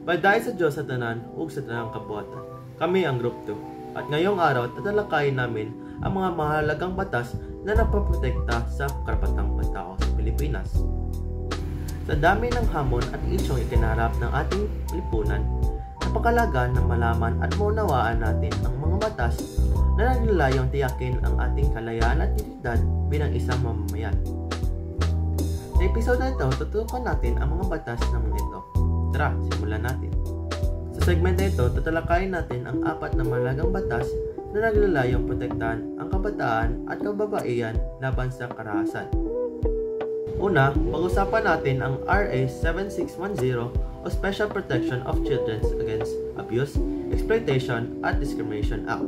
Pagdahil sa Diyos sa tanan ug sa tanang kabuhatan, kami ang Group 2. At ngayong araw, tatalakayin namin ang mga mahalagang batas na nagpaprotekta sa karapatang pantao sa Pilipinas. Sa dami ng hamon at isyong ikinarap ng ating lipunan, napakalaga na malaman at maunawaan natin ang mga batas na naglalayong tiyakin ang ating kalayaan at dignidad bilang isang mamamayan. Sa episode na ito, tutukan natin ang mga batas ng ito. Tara, simulan natin. Sa segment na ito, tatalakayin natin ang 4 na mahalagang batas na naglalayong protektahan ang kabataan at kababaihan laban sa karahasan. Una, pag-usapan natin ang RA 7610 o Special Protection of Children Against Abuse, Exploitation at Discrimination Act.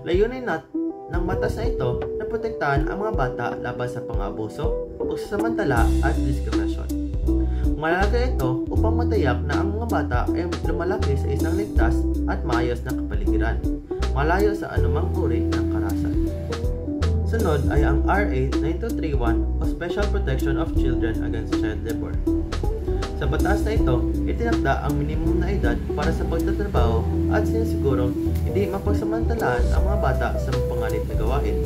Layunin ng batas na ito na protektahan ang mga bata laban sa pang-abuso, pagsasamantala at diskriminasyon. Mahalaga ito upang matiyak na ang mga bata ay lumalaki sa isang ligtas at maayos na kapaligiran, malayo sa anumang uri ng karahasan. Sunod ay ang RA 9231 o Special Protection of Children Against Child Labor. Sa batas na ito, itinakda ang minimum na edad para sa pagtatrabaho at sinisigurong hindi mapagsamantalaan ang mga bata sa panganib na gawain.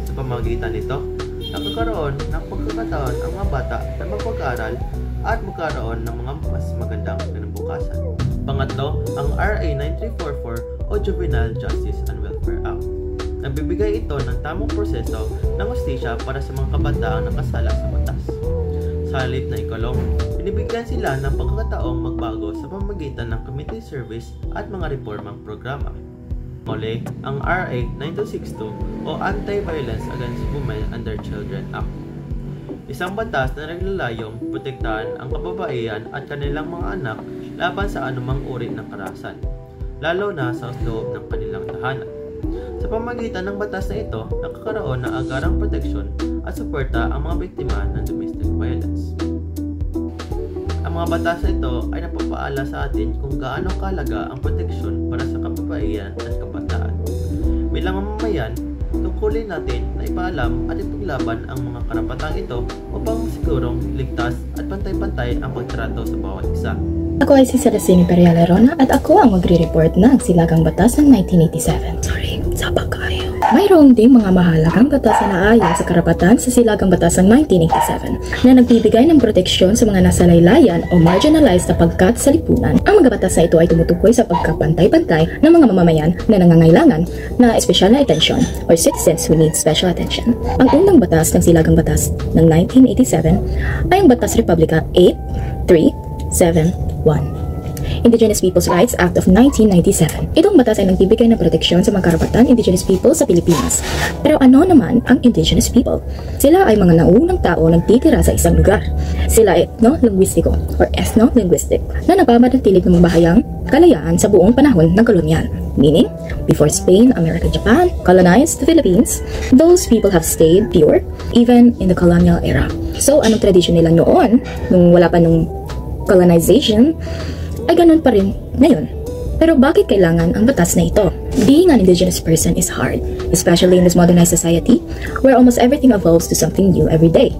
Sa pamamagitan nito, nakakaroon ng pagkakataon ang mga bata na magpag-aral at magkaroon ng mga mas magandang kinabukasan. Pangatlo, ang RA 9344 o Juvenile Justice and Welfare Act. Nagbibigay ito ng tamang proseso ng hustisya para sa mga kabataang nakasala sa batas. Sa halip na ikulong, binibigyan sila ng pagkakataong magbago sa pamamagitan ng community service at mga reformang programa. Muli, ang RA 9262 o Anti-Violence Against Women and Their Children Act. Isang batas na naglalayong protektahan ang kababaihan at kanilang mga anak laban sa anumang uri ng karahasan, lalo na sa loob ng kanilang tahanan. Sa pamamagitan ng batas na ito, nakakaroon ng agarang proteksyon at suporta ang mga biktima ng domestic violence. Ang mga batas na ito ay napapaala sa atin kung gaano kahalaga ang proteksyon para sa kababaihan at kabataan. Bilang mamamayan, tungkulin natin na ipaalam at ipaglaban ang mga karapatang ito upang sigurong ligtas at pantay-pantay ang pagtrato sa bawat isa. Ako ay si Celestine Imperial Arona at ako ang magre-report ng Silagang Batas ng 1987. Sorry, sabak kayo. Mayroong ding mga mahalagang batas na naayon sa karapatan sa Silagang Batas ng 1987 na nagbibigay ng proteksyon sa mga nasalaylayan o marginalized na pagkat sa lipunan. Ang mga batas na ito ay tumutukoy sa pagkapantay-pantay ng mga mamamayan na nangangailangan na espesyal na atensyon or citizens who need special attention. Ang unang batas ng Silagang Batas ng 1987 ay ang Batas Republika 8371. Indigenous Peoples' Rights Act of 1997. Itong batas ay nagbibigay ng proteksyon sa mga karapatan Indigenous people sa Pilipinas. Pero ano naman ang Indigenous people? Sila ay mga naunang tao nagtitira sa isang lugar. Sila ay ethno-linguistiko or ethno-linguistic na nagpapanatilig ng mabahayang kalayaan sa buong panahon ng kolonyal. Meaning, before Spain, America, Japan colonized the Philippines, those people have stayed pure even in the colonial era. So, anong tradisyon nila noon, nung wala pa nung colonization, ay ganun pa rin ngayon. Pero bakit kailangan ang batas na ito? Being an indigenous person is hard, especially in this modernized society where almost everything evolves to something new every day.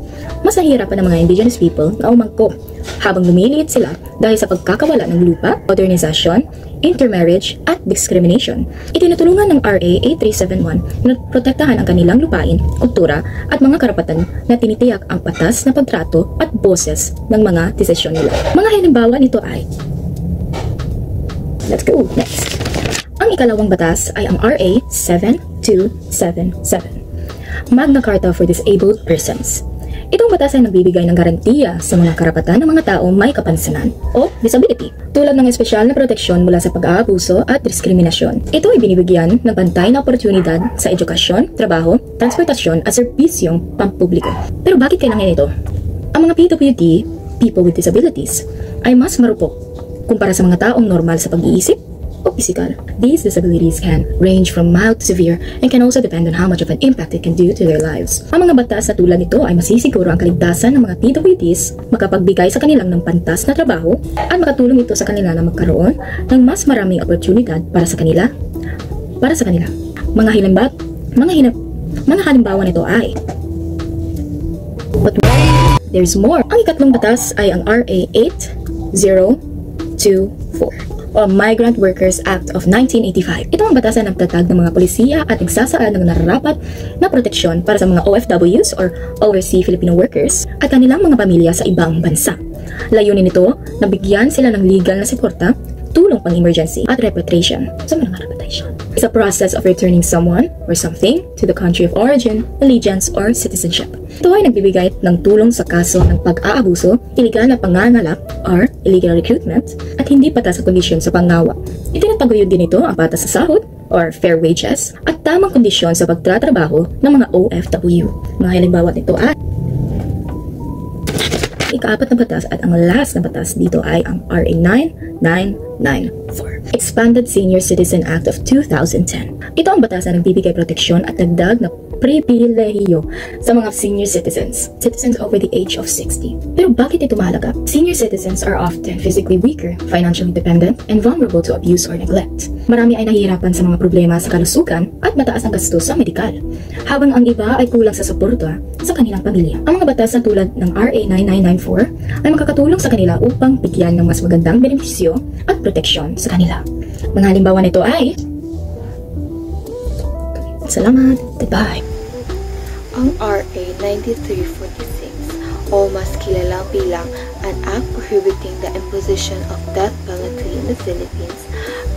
Mas nahihirapan ang mga indigenous people na umangko habang lumiliit sila dahil sa pagkakawala ng lupa, modernization, intermarriage, at discrimination. Itinutulungan ng RA 8371 na protektahan ang kanilang lupain, kultura, at mga karapatan na tinitiyak ang patas na pagtrato at boses ng mga desisyon nila. Mga halimbawa nito ay let's go next. Ang ikalawang batas ay ang RA 7277, Magna Carta for Disabled Persons. Itong batas ay nagbibigay ng garantiya sa mga karapatan ng mga taong may kapansanan o disability, tulad ng espesyal na proteksyon mula sa pag-aabuso at diskriminasyon. Ito ay binibigyan ng pantay na oportunidad sa edukasyon, trabaho, transportasyon at serbisyong pampubliko. Pero bakit kailangan ito? Ang mga PWD, people with disabilities, ay mas marupok kumpara sa mga taong normal sa pag-iisip o physical. These disabilities can range from mild to severe and can also depend on how much of an impact it can do to their lives. Ang mga batas na tulad nito ay masisiguro ang kaligtasan ng mga PWDs, makapagbigay sa kanilang ng pantas na trabaho, at makatulong ito sa kanila na magkaroon ng mas maraming oportunidad para sa kanila. Mga halimbawa nito ay But there's more. Ang ikatlong batas ay ang RA o Migrant Workers Act of 1985. Ito ang batasan ng tatag ng mga polisiya at nagsasaad ng nararapat na proteksyon para sa mga OFWs or Overseas Filipino Workers at kanilang mga pamilya sa ibang bansa. Layunin nito na bigyan sila ng legal na suporta, tulong pang-emergency at repatriation sa mga repatriation. It's a process of returning someone or something to the country of origin, allegiance, or citizenship. Ito ay nagbibigay ng tulong sa kaso ng pag-aabuso, iligal na pangangalap, or illegal recruitment, at hindi patas sa kondisyon sa pangawa. Itinataguyod din ito ang patas sa sahod, or fair wages, at tamang kondisyon sa pagtatrabaho ng mga OFW. Mga halimbawa nito ay ika-4 na batas at ang last na batas dito ay ang RA 9994, Expanded Senior Citizen Act of 2010. Ito ang batas na nagbibigay proteksyon at dagdag na pribilehiyo sa mga senior citizens over the age of 60. Pero bakit ito mahalaga? Senior citizens are often physically weaker, financially dependent, and vulnerable to abuse or neglect. Marami ay nahihirapan sa mga problema sa kalusugan at mataas ang gastos sa medikal, habang ang iba ay kulang sa suporta sa kanilang pamilya. Ang mga batas na tulad ng RA 9994 ay makakatulong sa kanila upang bigyan ng mas magandang benepisyo at proteksyon sa kanila. Mga halimbawa nito ay salamat. Goodbye. Ang RA 9346 o mas kilala bilang an act prohibiting the imposition of death penalty in the Philippines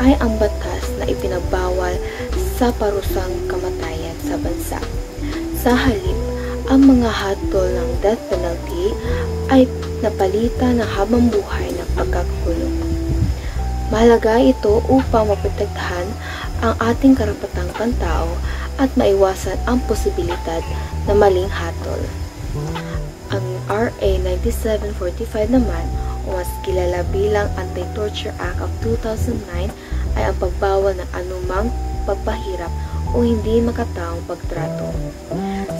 ay ang batas na ipinagbawal sa parusang kamatayan sa bansa. Sa halip, ang mga hatol ng death penalty ay napalitan ng habang buhay na pagkakakulong. Mahalaga ito upang maprotektahan ang ating karapatang pantao at maiwasan ang posibilidad na maling hatol. Ang RA 9745 naman, o mas kilala bilang Anti-Torture Act of 2009, ay ang pagbawal ng anumang pagpahirap o hindi makataong pagtrato.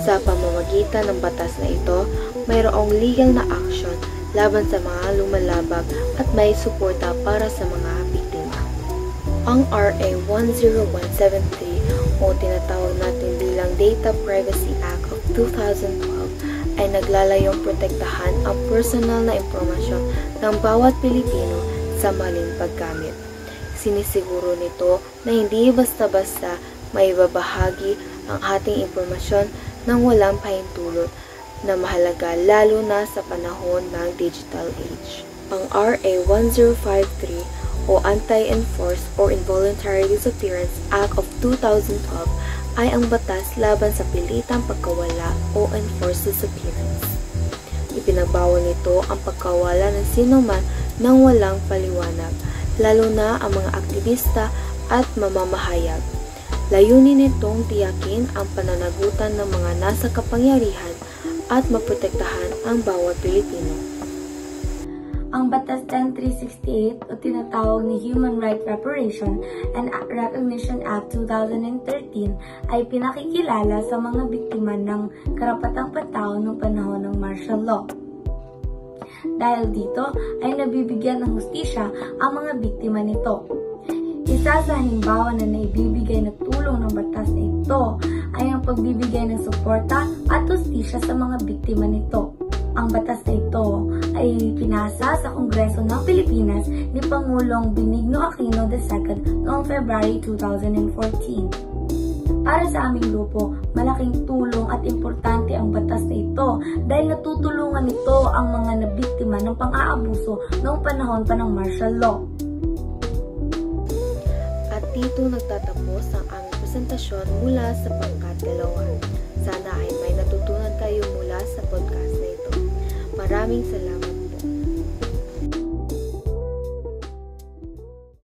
Sa pamamagitan ng batas na ito, mayroong legal na aksyon laban sa mga lumalabag at may suporta para sa mga biktima. Ang RA 10173 o tinatawag natin bilang Data Privacy Act of 2012 ay naglalayong protektahan ang personal na impormasyon ng bawat Pilipino sa maling paggamit. Sinisiguro nito na hindi basta-basta maibabahagi ang ating impormasyon ng walang pahintulot na mahalaga lalo na sa panahon ng digital age. Ang RA 1053 o Anti-Enforced or Involuntary Disappearance Act of 2012 ay ang batas laban sa pilitang pagkawala o enforced disappearance. Ipinagbawal nito ang pagkawala ng sinuman nang walang paliwanag, lalo na ang mga aktivista at mamamahayag. Layunin nitong tiyakin ang pananagutan ng mga nasa kapangyarihan at maprotektahan ang bawat Pilipino. Ang Batas 10368 o tinatawag ni Human Rights Reparation and Recognition Act 2013 ay pinakikilala sa mga biktima ng karapatang pantao noong panahon ng martial law. Dahil dito ay nabibigyan ng hustisya ang mga biktima nito. Isa sa halimbawa na naibibigay na tulong ng batas na ito ay ang pagbibigay ng suporta at hustisya sa mga biktima nito. Ang batas na ito ay pinasa sa Kongreso ng Pilipinas ni Pangulong Benigno Aquino II noong February 2014. Para sa aming grupo, malaking tulong at importante ang batas na ito dahil natutulungan nito ang mga nabiktima ng pang-aabuso noong panahon pa ng martial law. At dito nagtatapos ang aming presentasyon mula sa pangkat 2. Sana ay may natutunan kayo mula sa podcast na ito. Maraming salamat.